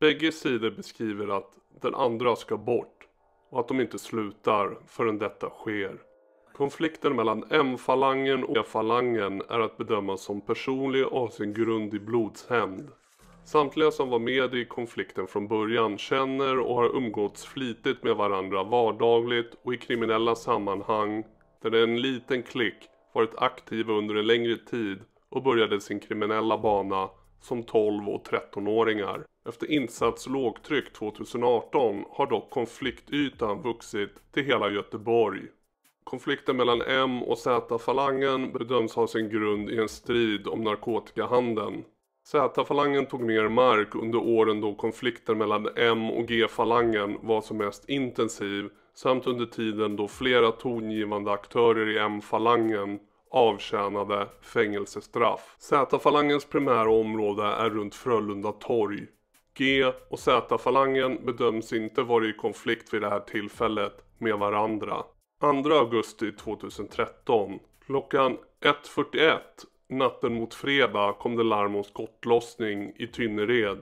Bägge sidor beskriver att den andra ska bort och att de inte slutar förrän detta sker. Konflikten mellan M-falangen och G-falangen är att bedöma som personlig och har sin grund i blodshämnd. Samtliga som var med i konflikten från början känner och har umgåtts flitigt med varandra vardagligt och i kriminella sammanhang där en liten klick varit aktiva under en längre tid och började sin kriminella bana som 12- och 13-åringar. Efter insats lågtryck 2018 har dock konfliktytan vuxit till hela Göteborg. Konflikten mellan M- och Z-falangen bedöms ha sin grund i en strid om narkotikahandeln. Z-falangen tog mer mark under åren då konflikten mellan M- och G-falangen var som mest intensiv samt under tiden då flera tongivande aktörer i M-falangen avtjänade fängelsestraff. Z-falangens primära område är runt Frölunda torg. G- och Z-falangen bedöms inte vara i konflikt vid det här tillfället med varandra. 2 augusti 2013, klockan 1:41 natten mot fredag kom det larm om skottlossning i Tynnered.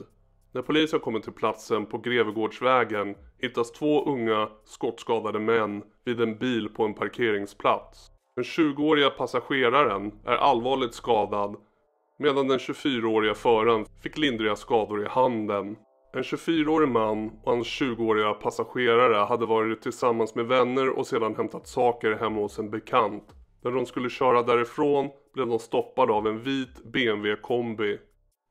När polisen kommer till platsen på Grevegårdsvägen hittas 2 unga skottskadade män vid en bil på en parkeringsplats. Den 20-åriga passageraren är allvarligt skadad medan den 24-åriga föraren fick lindriga skador i handen. En 24-årig man och hans 20-åriga passagerare hade varit tillsammans med vänner och sedan hämtat saker hemma hos en bekant. När de skulle köra därifrån blev de stoppade av en vit BMW-kombi.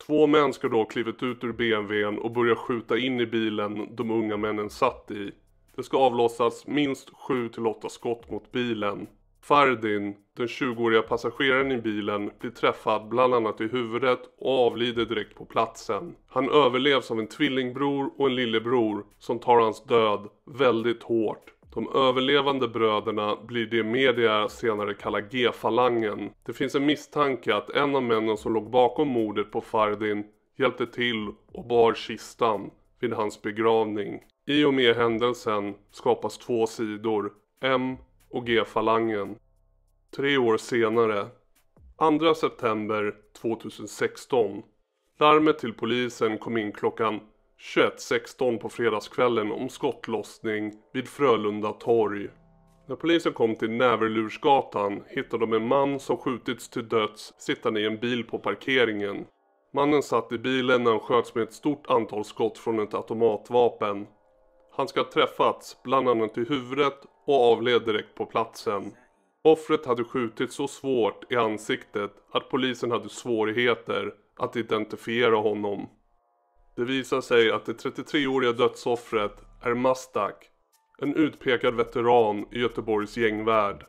2 män ska då klivit ut ur BMWn och börja skjuta in i bilen de unga männen satt i. Det ska avlossas minst 7-8 skott mot bilen. Fardin, den 20-åriga passageraren i bilen, blir träffad bland annat i huvudet och avlider direkt på platsen. Han överlevs av en tvillingbror och en lillebror som tar hans död väldigt hårt. De överlevande bröderna blir det media senare kallar G-falangen. Det finns en misstanke att en av männen som låg bakom mordet på Fardin hjälpte till och bar kistan vid hans begravning. I och med händelsen skapas 2 sidor, M- och G-falangen. 3 år senare, 2 september 2016. Larmet till polisen kom in klockan 21:16 på fredagskvällen om skottlossning vid Frölunda torg. När polisen kom till Näverlursgatan hittade de en man som skjutits till döds sittande i en bil på parkeringen. Mannen satt i bilen när han sköts med ett stort antal skott från ett automatvapen. Han ska ha träffats bland annat i huvudet och avled direkt på platsen. Offret hade skjutit så svårt i ansiktet att polisen hade svårigheter att identifiera honom. Det visar sig att det 33-åriga dödsoffret är Mastak, en utpekad veteran i Göteborgs gängvärld.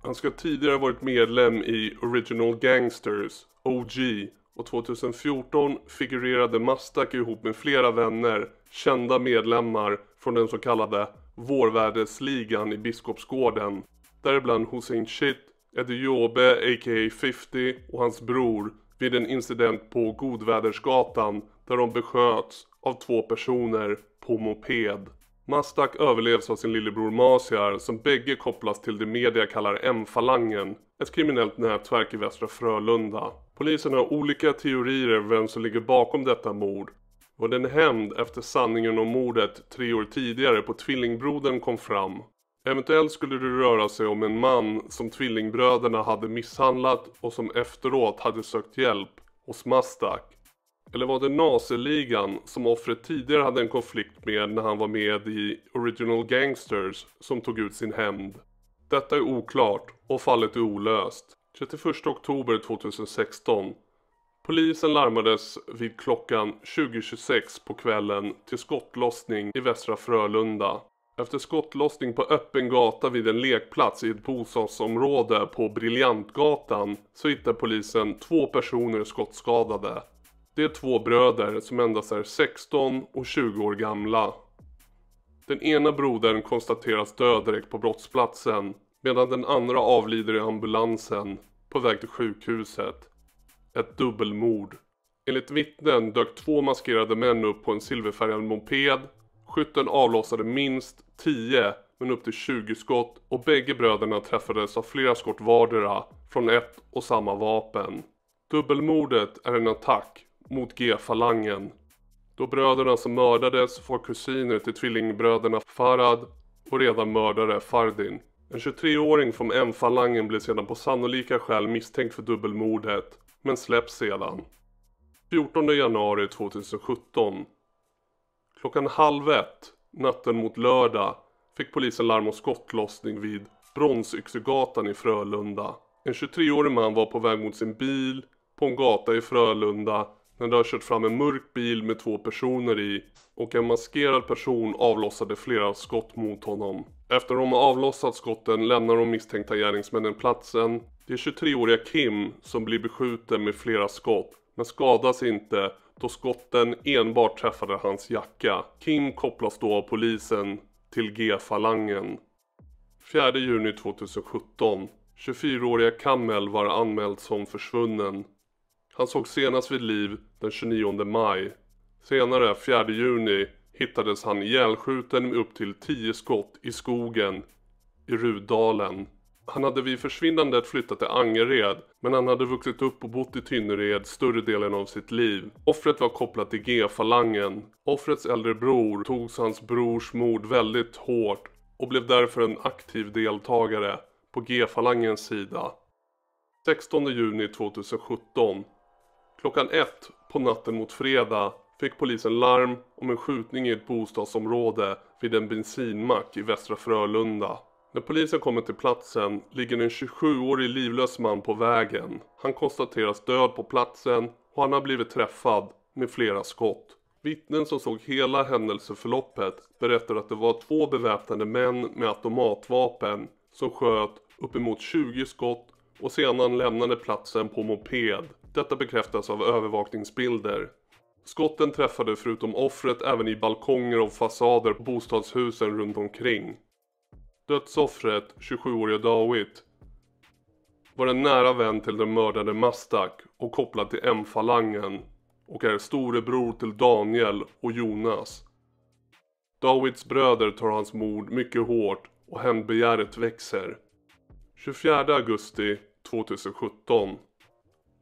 Han ska tidigare varit medlem i Original Gangsters, OG, och 2014 figurerade Mastak ihop med flera vänner, kända medlemmar från den så kallade Vårvärdesligan i Biskopsgården. Däribland Hussein Shit, Eddie Jobe a.k.a. 50 och hans bror vid en incident på Godvädersgatan där de besköts av 2 personer på moped. Mastak överlevs av sin lillebror Masiar som bägge kopplas till det media kallar M-falangen, ett kriminellt nätverk i Västra Frölunda. Polisen har olika teorier vem som ligger bakom detta mord. Var det en hämnd efter sanningen om mordet 3 år tidigare på tvillingbrodern kom fram? Eventuellt skulle det röra sig om en man som tvillingbröderna hade misshandlat och som efteråt hade sökt hjälp hos Mastak. Eller var det Naziligan som offret tidigare hade en konflikt med när han var med i Original Gangsters som tog ut sin hämnd? Detta är oklart och fallet är olöst. 31 oktober 2016. Polisen larmades vid klockan 20:26 på kvällen till skottlossning i Västra Frölunda. Efter skottlossning på öppen gata vid en lekplats i ett bostadsområde på Briljantgatan så hittar polisen 2 personer skottskadade. Det är 2 bröder som endast är 16 och 20 år gamla. Den ena brodern konstateras död direkt på brottsplatsen medan den andra avlider i ambulansen på väg till sjukhuset. Ett dubbelmord. Enligt vittnen dök 2 maskerade män upp på en silverfärgad moped. Skytten avlossade minst 10 men upp till 20 skott och bägge bröderna träffades av flera skott vardera från ett och samma vapen. Dubbelmordet är en attack mot G-falangen. Då bröderna som mördades var kusiner till tvillingbröderna Farad och redan mördare Fardin. En 23-åring från M-falangen blev sedan på sannolika skäl misstänkt för dubbelmordet, men släpps sedan. 14 januari 2017. Klockan 12:30 natten mot lördag fick polisen larm om skottlossning vid Bronsyxegatan i Frölunda. En 23-årig man var på väg mot sin bil på en gata i Frölunda när det har kört fram en mörk bil med 2 personer i och en maskerad person avlossade flera skott mot honom. Efter de har avlossat skotten lämnar de misstänkta gärningsmännen platsen. Det är 23-åriga Kim som blir beskjuten med flera skott men skadas inte då skotten enbart träffade hans jacka. Kim kopplas då av polisen till G-falangen. 4 juni 2017. 24-åriga Kamel var anmäld som försvunnen. Han såg senast vid liv den 29 maj. Senare, 4 juni, hittades han ihjälskjuten med upp till 10 skott i skogen i Rudalen. Han hade vid försvinnandet flyttat till Angered, men han hade vuxit upp och bott i Tynnered större delen av sitt liv. Offret var kopplat till G-falangen. Offrets äldre bror togs hans brors mord väldigt hårt och blev därför en aktiv deltagare på G-falangens sida. 16 juni 2017. Klockan 1 på natten mot fredag fick polisen larm om en skjutning i ett bostadsområde vid en bensinmack i Västra Frölunda. När polisen kommer till platsen ligger en 27-årig livlös man på vägen. Han konstateras död på platsen och han har blivit träffad med flera skott. Vittnen som såg hela händelseförloppet berättar att det var 2 beväpnade män med automatvapen som sköt uppemot 20 skott och sedan lämnade platsen på moped. Detta bekräftas av övervakningsbilder. Skotten träffade förutom offret även i balkonger och fasader på bostadshusen runt omkring. Dödsoffret, 27-åriga Dawit, var en nära vän till den mördade Mastak och kopplad till M-falangen och är storebror till Daniel och Jonas. Dawits bröder tar hans mord mycket hårt och hämndbegäret växer. 24 augusti 2017.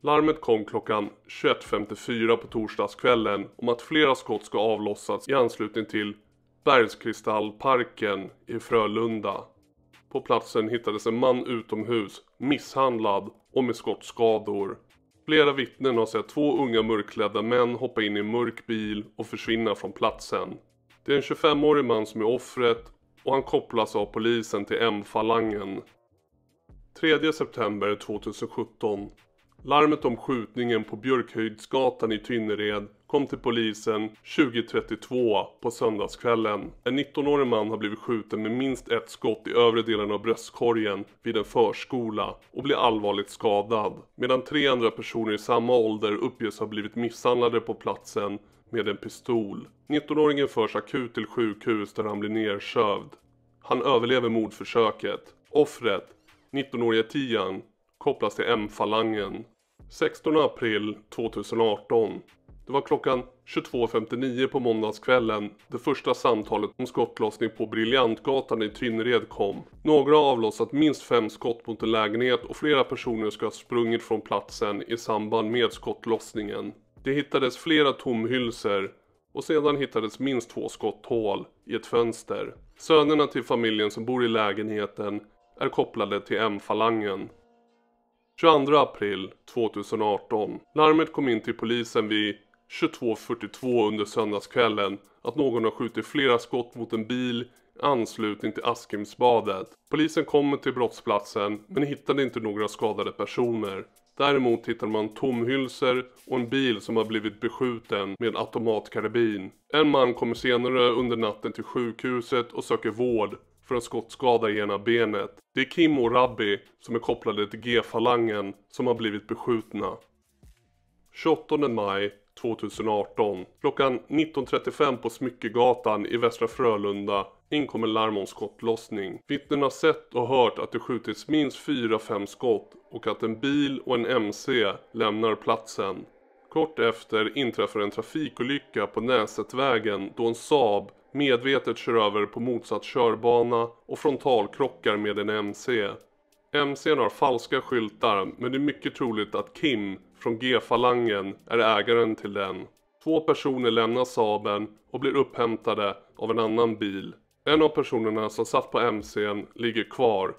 Larmet kom klockan 21:54 på torsdagskvällen om att flera skott ska avlossas i anslutning till Bergskristallparken i Frölunda. På platsen hittades en man utomhus, misshandlad och med skottskador. Flera vittnen har sett 2 unga mörkklädda män hoppa in i en mörk bil och försvinna från platsen. Det är en 25-årig man som är offret och han kopplas av polisen till M-falangen. 3 september 2017. Larmet om skjutningen på Björkhöjdsgatan i Tynnered kom till polisen 20:32 på söndagskvällen. En 19-årig man har blivit skjuten med minst 1 skott i övre delen av bröstkorgen vid en förskola och blir allvarligt skadad. Medan 3 andra personer i samma ålder uppges ha blivit misshandlade på platsen med en pistol. 19-åringen förs akut till sjukhus där han blir nersövd. Han överlever mordförsöket. Offret, 19-åriga Tian, kopplas till M-falangen. 16 april 2018. Det var klockan 22:59 på måndagskvällen det första samtalet om skottlossning på Briljantgatan i Tynnered kom. Några har avlossat minst 5 skott mot en lägenhet och flera personer ska ha sprungit från platsen i samband med skottlossningen. Det hittades flera tomhylsor och sedan hittades minst 2 skotthål i ett fönster. Sönerna till familjen som bor i lägenheten är kopplade till M-falangen. 22 april 2018. Larmet kom in till polisen vid 22:42 under söndagskvällen att någon har skjutit flera skott mot en bil i anslutning till Askimsbadet. Polisen kommer till brottsplatsen men hittade inte några skadade personer. Däremot hittade man tomhylsor och en bil som har blivit beskjuten med automatkarbin. En man kommer senare under natten till sjukhuset och söker vård för en skottskada i ena benet. Det är Kim och Rabbi som är kopplade till G-falangen som har blivit beskjutna. 28 maj 2018. Klockan 19:35 på Smyckegatan i Västra Frölunda inkommer larm om skottlossning. Vittnen har sett och hört att det skjutits minst 4-5 skott och att en bil och en MC lämnar platsen. Kort efter inträffar en trafikolycka på Näsetvägen då en Saab medvetet kör över på motsatt körbana och frontalkrockar med en MC. MC:n har falska skyltar men det är mycket troligt att Kim från G-falangen är ägaren till den. 2 personer lämnar Saaben och blir upphämtade av en annan bil. En av personerna som satt på MC:n ligger kvar,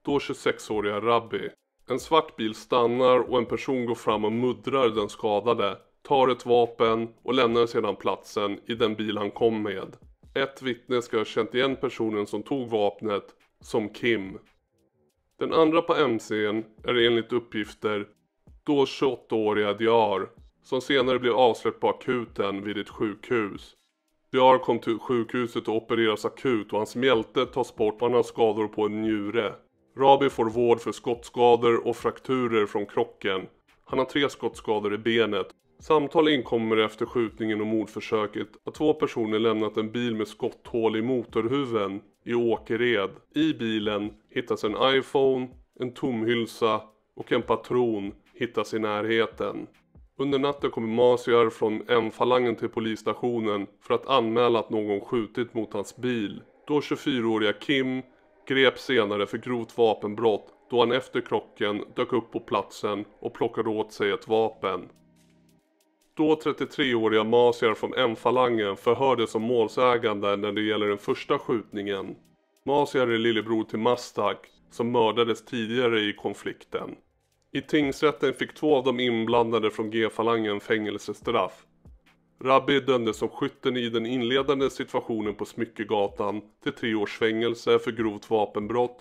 då 26-åriga Rabbi. En svart bil stannar och en person går fram och muddrar den skadade, tar ett vapen och lämnar sedan platsen i den bil han kom med. Ett vittne ska ha känt igen personen som tog vapnet som Kim. Den andra på MC:n är enligt uppgifter då 28-åriga Diar, som senare blev avsläppt på akuten vid ett sjukhus. Diar kom till sjukhuset och opereras akut och hans mjälte tas bort och han har skador på en njure. Rabbi får vård för skottskador och frakturer från krocken. Han har 3 skottskador i benet. Samtal inkommer efter skjutningen och mordförsöket att 2 personer lämnat en bil med skotthål i motorhuven i Åkered. I bilen hittas en iPhone, en tomhylsa och en patron hittas i närheten. Under natten kommer Masiar från M-falangen till polisstationen för att anmäla att någon skjutit mot hans bil. Då 24-åriga Kim greps senare för grovt vapenbrott då han efter krocken dök upp på platsen och plockade åt sig ett vapen. Då 33-åriga Masiar från M-falangen förhördes som målsägande när det gäller den första skjutningen. Masiar är lillebror till Mastak som mördades tidigare i konflikten. I tingsrätten fick 2 av de inblandade från G-falangen fängelsestraff. Rabbi dömdes som skytten i den inledande situationen på Smyckegatan till 3 års fängelse för grovt vapenbrott,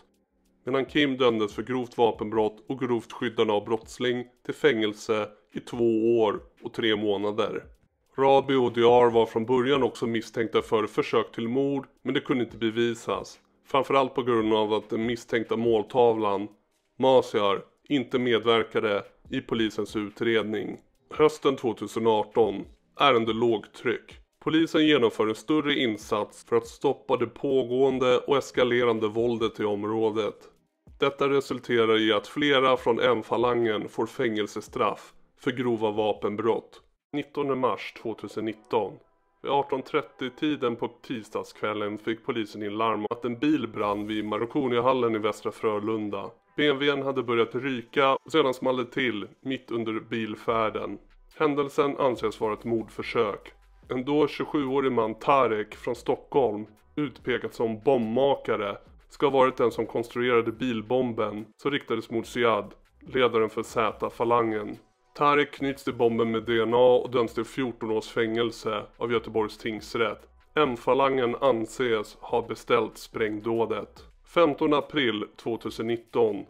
medan Kim dömdes för grovt vapenbrott och grovt skyddande av brottsling till fängelse i 2 år och 3 månader. Rabbi och Diar var från början också misstänkta för försök till mord, men det kunde inte bevisas. Framförallt på grund av att den misstänkta måltavlan, Masiar, inte medverkade i polisens utredning. Hösten 2018, ärende lågtryck. Polisen genomför en större insats för att stoppa det pågående och eskalerande våldet i området. Detta resulterar i att flera från M-falangen får fängelsestraff för grova vapenbrott. 19 mars 2019. Vid 18:30-tiden på tisdagskvällen fick polisen in larm att en bil brann vid Marconihallen i Västra Frölunda. BMWn hade börjat ryka och sedan small det till mitt under bilfärden. Händelsen anses vara ett mordförsök. En då 27-årig man, Tarek från Stockholm, utpekat som bombmakare, ska ha varit den som konstruerade bilbomben som riktades mot Ziad, ledaren för Z-falangen. Tarek knyts till bomben med DNA och döms till 14 års fängelse av Göteborgs tingsrätt. M-falangen anses ha beställt sprängdådet. 15 april 2019.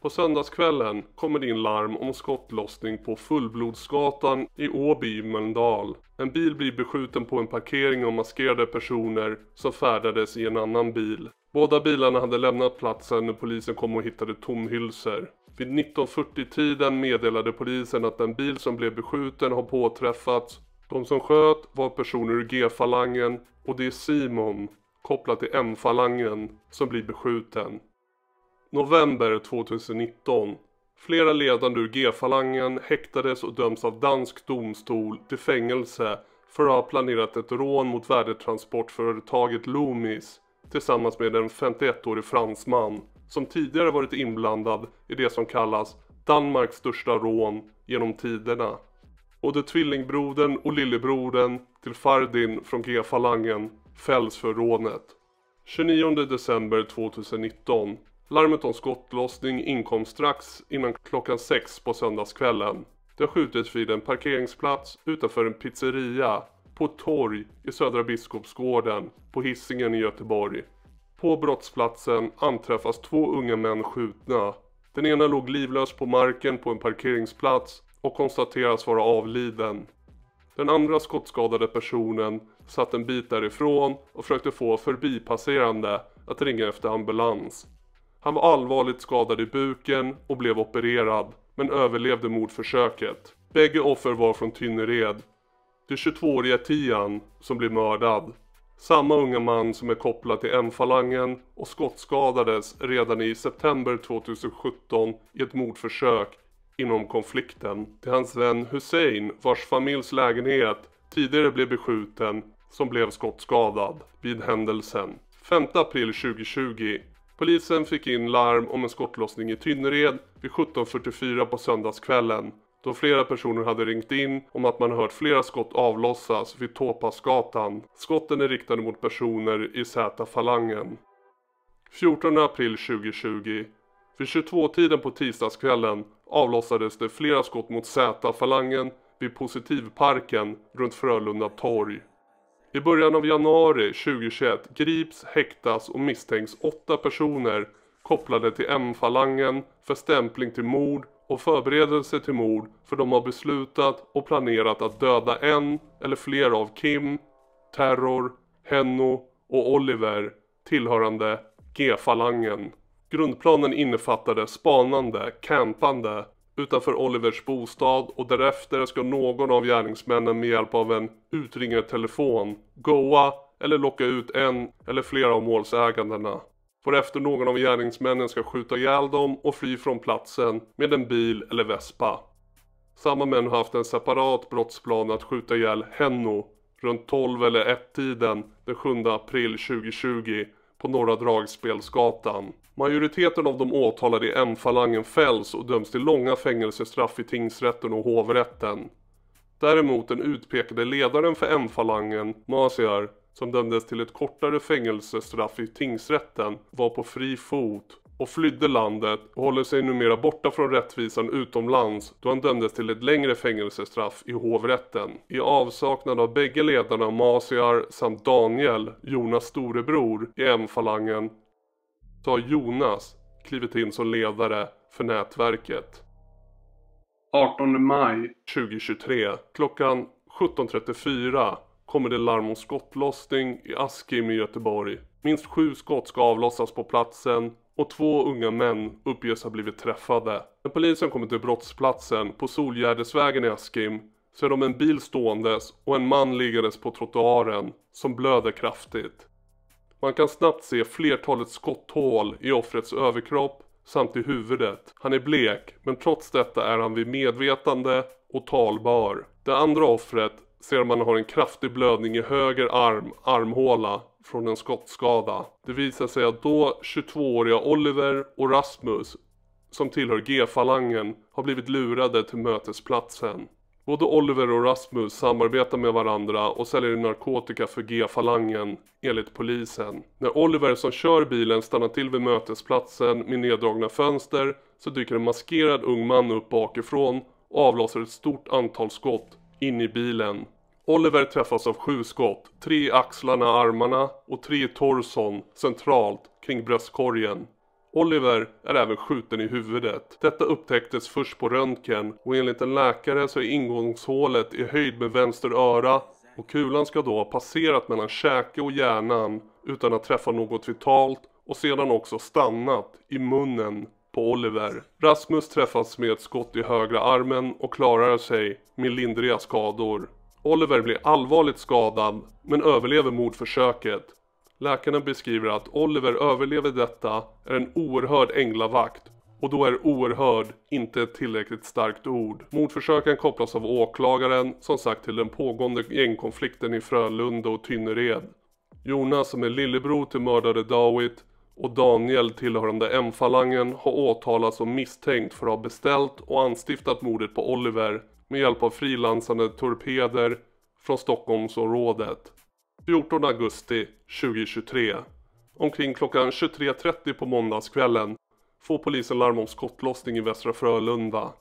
På söndagskvällen kommer det in larm om skottlossning på Fullblodsgatan i Åby i Mölndal. En bil blir beskjuten på en parkering av maskerade personer som färdades i en annan bil. Båda bilarna hade lämnat platsen när polisen kom och hittade tomhylsor. Vid 19:40-tiden meddelade polisen att den bil som blev beskjuten har påträffats. De som sköt var personer ur G-falangen och det är Simon, kopplat till M-falangen, som blir beskjuten. November 2019. Flera ledande ur G-falangen häktades och döms av dansk domstol till fängelse för att ha planerat ett rån mot värdetransportföretaget Loomis tillsammans med en 51-årig fransman som tidigare varit inblandad i det som kallas Danmarks största rån genom tiderna. Både tvillingbrodern och lillebrodern till Fardin från G-falangen fälls för rånet. 29 december 2019. Larmet om skottlossning inkom strax innan klockan 6 på söndagskvällen. Det har skjutits vid en parkeringsplats utanför en pizzeria på ett torg i Södra Biskopsgården på Hisingen i Göteborg. På brottsplatsen anträffas 2 unga män skjutna. Den ena låg livlös på marken på en parkeringsplats och konstateras vara avliden. Den andra skottskadade personen satt en bit därifrån och försökte få förbipasserande att ringa efter ambulans. Han var allvarligt skadad i buken och blev opererad, men överlevde mordförsöket. Bägge offer var från Tynnered. Det 22-åriga Tian som blev mördad. Samma unga man som är kopplad till M-falangen och skottskadades redan i september 2017 i ett mordförsök inom konflikten. Till hans vän Hussein, vars familjs lägenhet tidigare blev beskjuten, som blev skottskadad vid händelsen. 5 april 2020. Polisen fick in larm om en skottlossning i Tynnered vid 17:44 på söndagskvällen. då flera personer hade ringt in om att man hört flera skott avlossas vid Tåpasgatan. Skotten är riktade mot personer i Z-falangen. 14 april 2020. Vid 22-tiden på tisdagskvällen avlossades det flera skott mot Z-falangen vid Positivparken runt Frölunda torg. I början av januari 2021 grips, häktas och misstänks 8 personer kopplade till M-falangen för stämpling till mord och förberedelse till mord, för de har beslutat och planerat att döda en eller fler av Kim, Terror, Henno och Oliver tillhörande G-falangen. Grundplanen innefattade spanande, campande utanför Olivers bostad, och därefter ska någon av gärningsmännen med hjälp av en utringartelefon goa eller locka ut en eller flera av målsägandena. Varefter någon av gärningsmännen ska skjuta ihjäl dem och fly från platsen med en bil eller vespa. Samma män har haft en separat brottsplan att skjuta ihjäl Henno runt 12 eller 1-tiden den 7 april 2020 på Norra Dragspelsgatan. Majoriteten av de åtalade i M-falangen fälls och döms till långa fängelsestraff i tingsrätten och hovrätten. Däremot den utpekade ledaren för M-falangen, Masiar, som dömdes till ett kortare fängelsestraff i tingsrätten, var på fri fot och flydde landet och håller sig numera borta från rättvisan utomlands, då han dömdes till ett längre fängelsestraff i hovrätten. I avsaknad av bägge ledarna Masiar samt Daniel, Jonas storebror i M-falangen, så har Jonas klivit in som ledare för nätverket. 18 maj 2023 klockan 17:34 kommer det larm om skottlossning i Askim i Göteborg. Minst 7 skott ska avlossas på platsen och 2 unga män uppges ha blivit träffade. När polisen kommer till brottsplatsen på Solgärdesvägen i Askim ser de en bil ståendes och en man liggandes på trottoaren som blöder kraftigt. Man kan snabbt se flertalet skotthål i offrets överkropp samt i huvudet. Han är blek, men trots detta är han vid medvetande och talbar. Det andra offret ser man har en kraftig blödning i höger armhåla från en skottskada. Det visar sig att då 22-åriga Oliver och Rasmus, som tillhör G-falangen, har blivit lurade till mötesplatsen. Både Oliver och Rasmus samarbetar med varandra och säljer narkotika för G-falangen, enligt polisen. När Oliver som kör bilen stannar till vid mötesplatsen med neddragna fönster, så dyker en maskerad ung man upp bakifrån och avlossar ett stort antal skott in i bilen. Oliver träffas av 7 skott, 3 i axlarna, armarna och 3 i torson centralt kring bröstkorgen. Oliver är även skjuten i huvudet. Detta upptäcktes först på röntgen och enligt en läkare så är ingångshålet i höjd med vänster öra och kulan ska då ha passerat mellan käke och hjärnan utan att träffa något vitalt och sedan också stannat i munnen på Oliver. Rasmus träffas med ett skott i högra armen och klarar sig med lindriga skador. Oliver blir allvarligt skadad men överlever mordförsöket. Läkarna beskriver att Oliver överlever detta är en oerhörd änglavakt, och då är oerhörd inte ett tillräckligt starkt ord. Mordförsöken kopplas av åklagaren som sagt till den pågående gängkonflikten i Frölunda och Tynnered. Jonas, som är lillebror till mördade Dawit, och Daniel tillhörande M-falangen har åtalats som misstänkt för att ha beställt och anstiftat mordet på Oliver med hjälp av frilansande torpeder från Stockholmsområdet. 14 augusti 2023. Omkring klockan 23:30 på måndagskvällen får polisen larm om skottlossning i Västra Frölunda.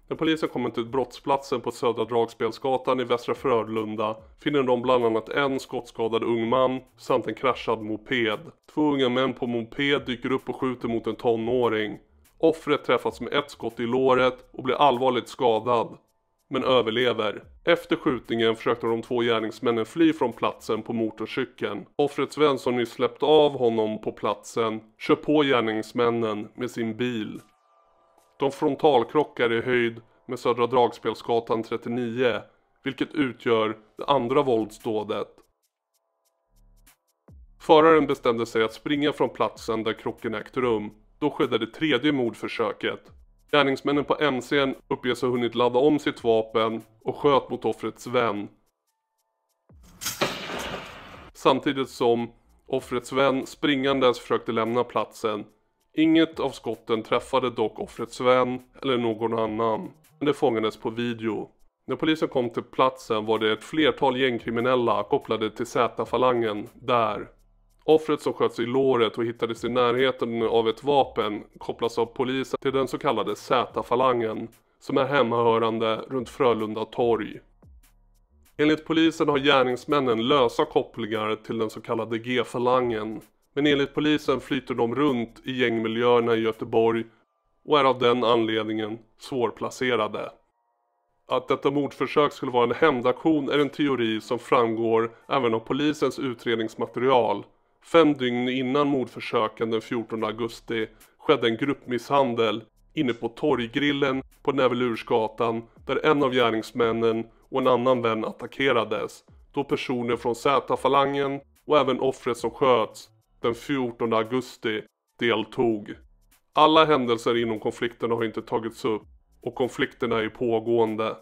När polisen kommer till brottsplatsen på Södra Dragspelsgatan i Västra Frölunda finner de bland annat en skottskadad ung man samt en kraschad moped. 2 unga män på moped dyker upp och skjuter mot en tonåring. Offret träffas med ett skott i låret och blir allvarligt skadad, men överlever. Efter skjutningen försökte de 2 gärningsmännen fly från platsen på motorcykeln. Offrets vän som nyss släppt av honom på platsen kör på gärningsmännen med sin bil. De frontalkrockar i höjd med Södra Dragspelsgatan 39, vilket utgör det andra våldsdådet. Föraren bestämde sig att springa från platsen där krocken ägt rum. Då skedde det 3:e mordförsöket. Gärningsmännen på MC:n uppges ha hunnit ladda om sitt vapen och sköt mot offrets vän. Samtidigt som offrets vän springandes försökte lämna platsen. Inget av skotten träffade dock offrets vän eller någon annan. men det fångades på video. När polisen kom till platsen var det ett flertal gängkriminella kopplade till Z-falangen där. Offret som sköts i låret och hittades i närheten av ett vapen kopplas av polisen till den så kallade Z-falangen som är hemmahörande runt Frölunda torg. Enligt polisen har gärningsmännen lösa kopplingar till den så kallade G-falangen, men enligt polisen flyter de runt i gängmiljöerna i Göteborg och är av den anledningen svårplacerade. Att detta mordförsök skulle vara en hämndaktion är en teori som framgår även av polisens utredningsmaterial. 5 dygn innan mordförsöken den 14 augusti skedde en gruppmisshandel inne på Torggrillen på Nävelursgatan där en av gärningsmännen och en annan vän attackerades, då personer från Z-falangen och även offret som sköts den 14 augusti deltog. Alla händelser inom konflikten har inte tagits upp och konflikterna är pågående.